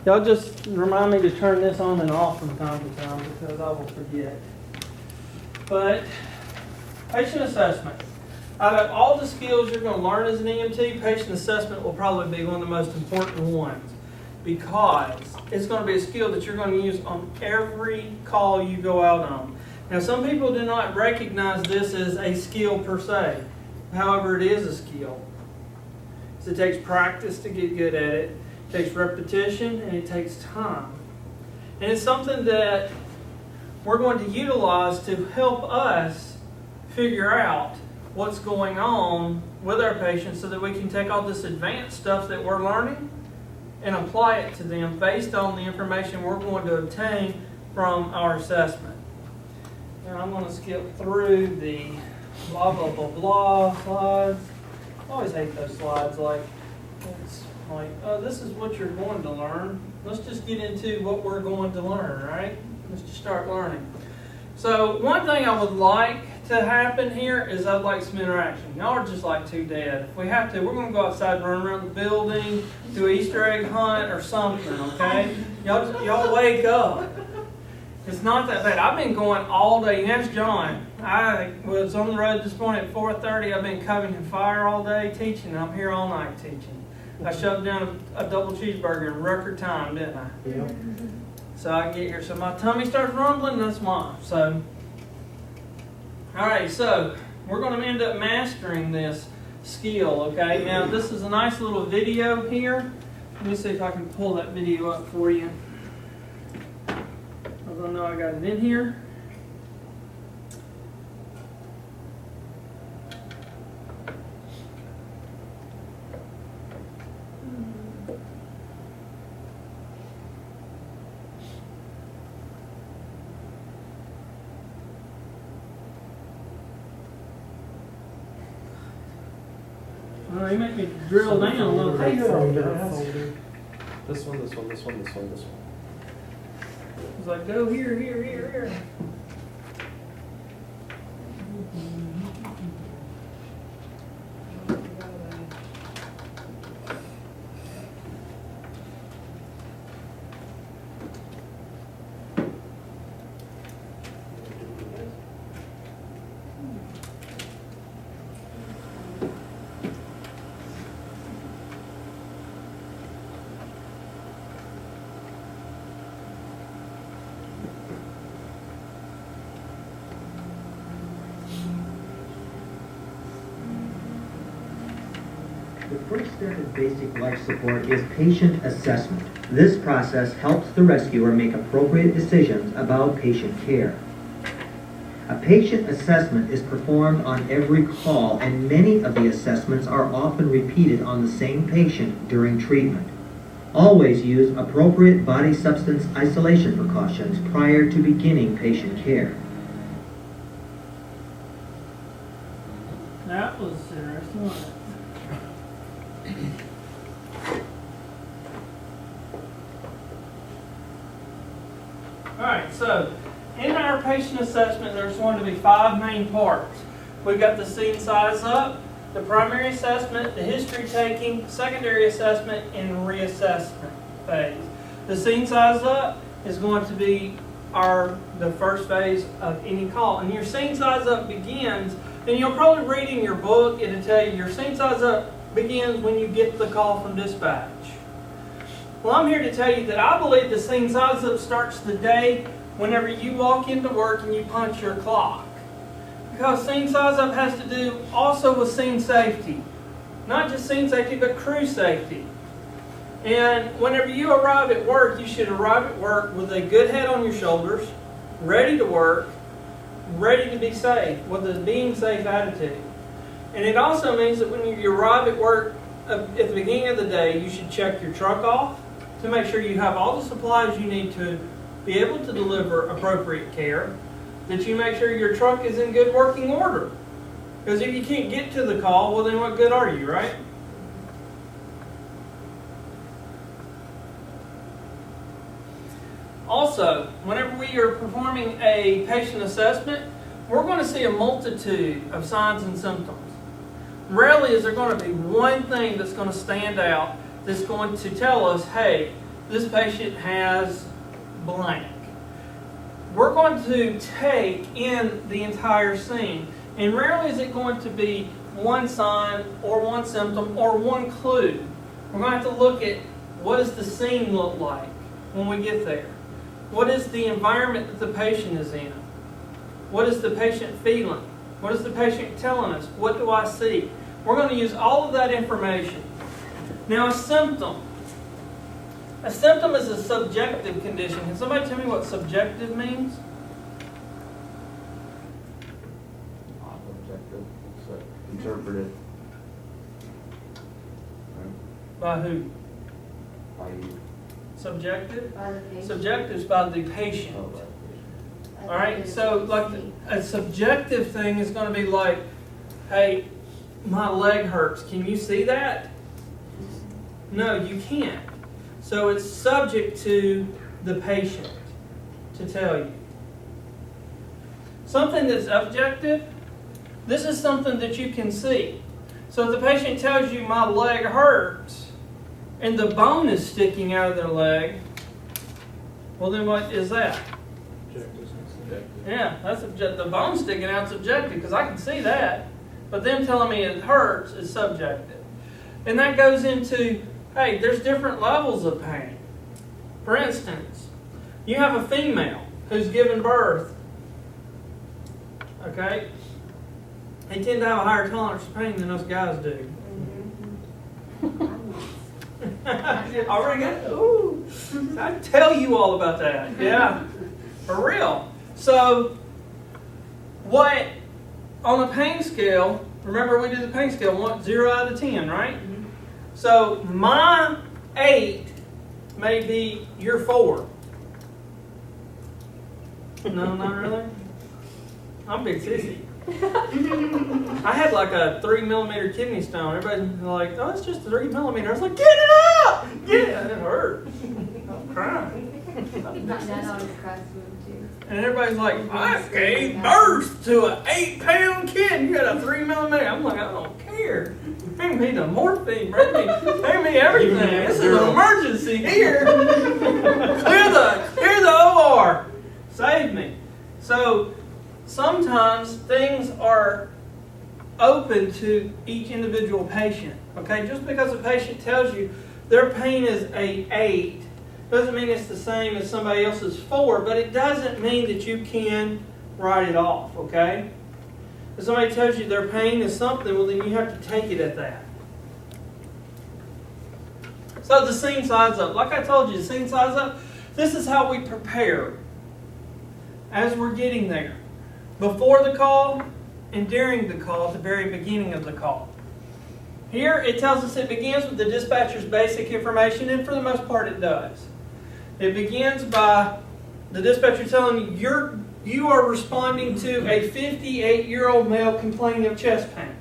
Y'all just remind me to turn this on and off from time to time because I will forget. But patient assessment. Out of all the skills you're going to learn as an EMT, patient assessment will probably be one of the most important ones because it's going to be a skill that you're going to use on every call you go out on. Now, some people do not recognize this as a skill per se. However, it is a skill. So it takes practice to get good at it. It takes repetition and it takes time. And it's something that we're going to utilize to help us figure out what's going on with our patients so that we can take all this advanced stuff that we're learning and apply it to them based on the information we're going to obtain from our assessment. Now I'm going to skip through the blah, blah, blah, blah slides. I always hate those slides it's like, oh, this is what you're going to learn. Let's just get into what we're going to learn, right? Let's just start learning. So one thing I would like to happen here is I'd like some interaction. Y'all are just like too dead. If we have to, we're going to go outside and run around the building, do an Easter egg hunt or something, okay? Y'all wake up. It's not that bad. I've been going all day. And that's John. I was on the road this morning at 4:30. I've been covering fire all day teaching. I'm here all night teaching. I shoved down a double cheeseburger in record time, didn't I? Yeah. So I get here. So my tummy starts rumbling. That's why. So, all right. So we're going to end up mastering this skill. Okay. Now this is a nice little video here. Let me see if I can pull that video up for you. I know I got it in here. You make me drill down a little bit. This one. It's like, go here. The first step in basic life support is patient assessment. This process helps the rescuer make appropriate decisions about patient care. A patient assessment is performed on every call, and many of the assessments are often repeated on the same patient during treatment. Always use appropriate body substance isolation precautions prior to beginning patient care. That was interesting, wasn't it? Alright, so in our patient assessment there's going to be 5 main parts. We've got the scene size up, the primary assessment, the history taking, secondary assessment, and reassessment phase. The scene size up is going to be the first phase of any call. And your scene size up begins, and you'll probably read in your book, it'll tell you your scene size up begins when you get the call from dispatch. Well, I'm here to tell you that I believe the scene size up starts the day whenever you walk into work and you punch your clock. Because scene size up has to do also with scene safety. Not just scene safety, but crew safety. And whenever you arrive at work, you should arrive at work with a good head on your shoulders, ready to work, ready to be safe, with a being safe attitude. And it also means that when you arrive at work at the beginning of the day, you should check your truck off to make sure you have all the supplies you need to be able to deliver appropriate care, that you make sure your truck is in good working order. Because if you can't get to the call, well then what good are you, right? Also, whenever we are performing a patient assessment, we're going to see a multitude of signs and symptoms. Rarely is there going to be one thing that's going to stand out that's going to tell us, hey, this patient has blank. We're going to take in the entire scene, and rarely is it going to be one sign or one symptom or one clue. We're going to have to look at what does the scene look like when we get there. What is the environment that the patient is in? What is the patient feeling? What is the patient telling us? What do I see? We're going to use all of that information. Now, a symptom. A symptom is a subjective condition. Can somebody tell me what subjective means? Not objective, it's interpreted. By who? By you. Subjective? By the patient. Subjective is by the patient. Oh, right. All right, so like a subjective thing is going to be like, hey, my leg hurts. Can you see that? No, you can't. So it's subject to the patient to tell you. Something that's objective, this is something that you can see. So if the patient tells you my leg hurts and the bone is sticking out of their leg, well then what is that? Yeah, that's the bone sticking out subjective because I can see that. But them telling me it hurts is subjective. And that goes into, hey, there's different levels of pain. For instance, you have a female who's given birth. Okay? They tend to have a higher tolerance for pain than us guys do. Already got it? Ooh. I tell you all about that. Yeah. For real. So, what, on a pain scale, remember we did the pain scale, 0 out of 10, right? Mm-hmm. So, my 8 may be your 4. No, not really? I'm a big sissy. I had like a 3 millimeter kidney stone. Everybody's like, oh, it's just 3 millimeter. I was like, get it out! Get it! It hurt. I'm crying. My dad always cries to him too. And everybody's like, I gave birth to an 8-pound kid. You got a 3 millimeter. I'm like, I don't care. Bring me the morphine. Bring me everything. This is an emergency here. Clear the OR. Save me. So sometimes things are open to each individual patient. Okay, just because a patient tells you their pain is a 8 doesn't mean it's the same as somebody else's 4, but it doesn't mean that you can write it off, okay? If somebody tells you their pain is something, well then you have to take it at that. So the scene size up. Like I told you, the scene size up, this is how we prepare as we're getting there. Before the call and during the call, at the very beginning of the call. Here it tells us it begins with the dispatcher's basic information, and for the most part it does. It begins by the dispatcher telling you you are responding to a 58-year-old male complaining of chest pain.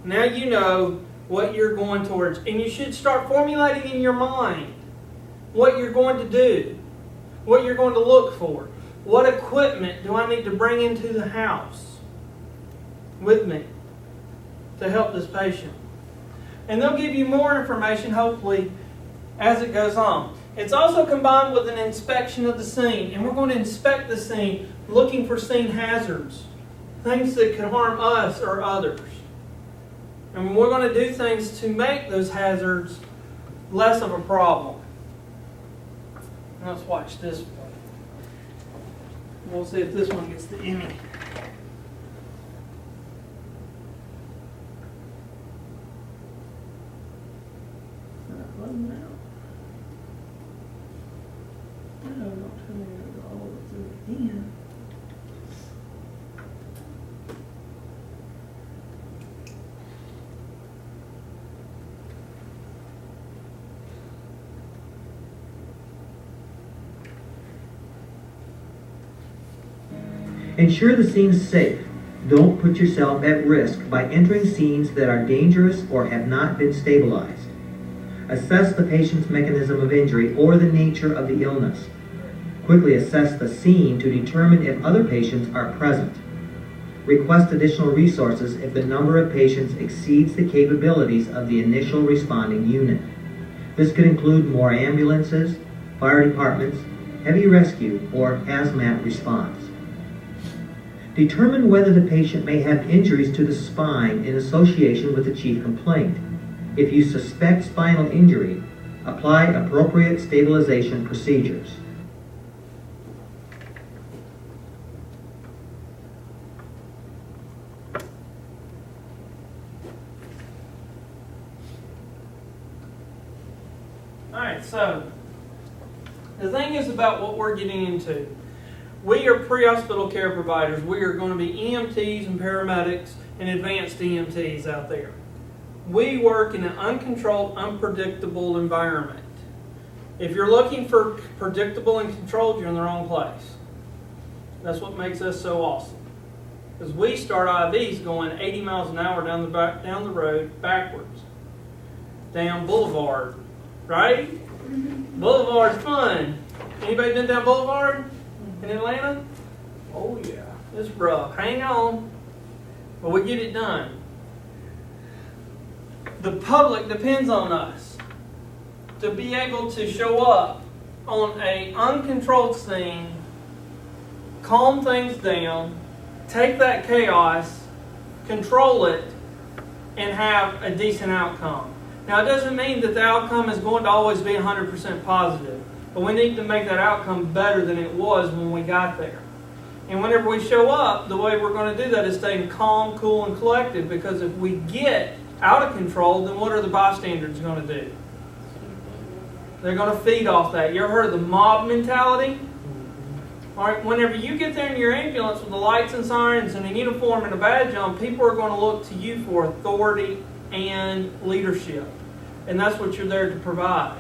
Now you know what you're going towards, and you should start formulating in your mind what you're going to do, what you're going to look for. What equipment do I need to bring into the house with me to help this patient? And they'll give you more information, hopefully, as it goes on. It's also combined with an inspection of the scene. And we're going to inspect the scene, looking for scene hazards, things that could harm us or others. And we're going to do things to make those hazards less of a problem. Let's watch this one. We'll see if this one gets the Emmy. No, don't tell me to go all the way through it again. Ensure the scene is safe. Don't put yourself at risk by entering scenes that are dangerous or have not been stabilized. Assess the patient's mechanism of injury or the nature of the illness. Quickly assess the scene to determine if other patients are present. Request additional resources if the number of patients exceeds the capabilities of the initial responding unit. This could include more ambulances, fire departments, heavy rescue, or hazmat response. Determine whether the patient may have injuries to the spine in association with the chief complaint. If you suspect spinal injury, apply appropriate stabilization procedures. Alright, so the thing is about what we're getting into. We are pre-hospital care providers. We are going to be EMTs and paramedics and advanced EMTs out there. We work in an uncontrolled, unpredictable environment. If you're looking for predictable and controlled, you're in the wrong place. That's what makes us so awesome. Because we start IVs going 80 miles an hour down the road backwards. Down Boulevard, right? Boulevard's fun. Anybody been down Boulevard in Atlanta? Oh yeah, it's rough. Hang on. But we get it done. The public depends on us to be able to show up on an uncontrolled scene, calm things down, take that chaos, control it, and have a decent outcome. Now, it doesn't mean that the outcome is going to always be 100% positive, but we need to make that outcome better than it was when we got there. And whenever we show up, the way we're going to do that is staying calm, cool, and collected, because if we get out of control, then what are the bystanders going to do? They're going to feed off that. You ever heard of the mob mentality? All right, whenever you get there in your ambulance with the lights and sirens and a uniform and a badge on, people are going to look to you for authority and leadership. And that's what you're there to provide.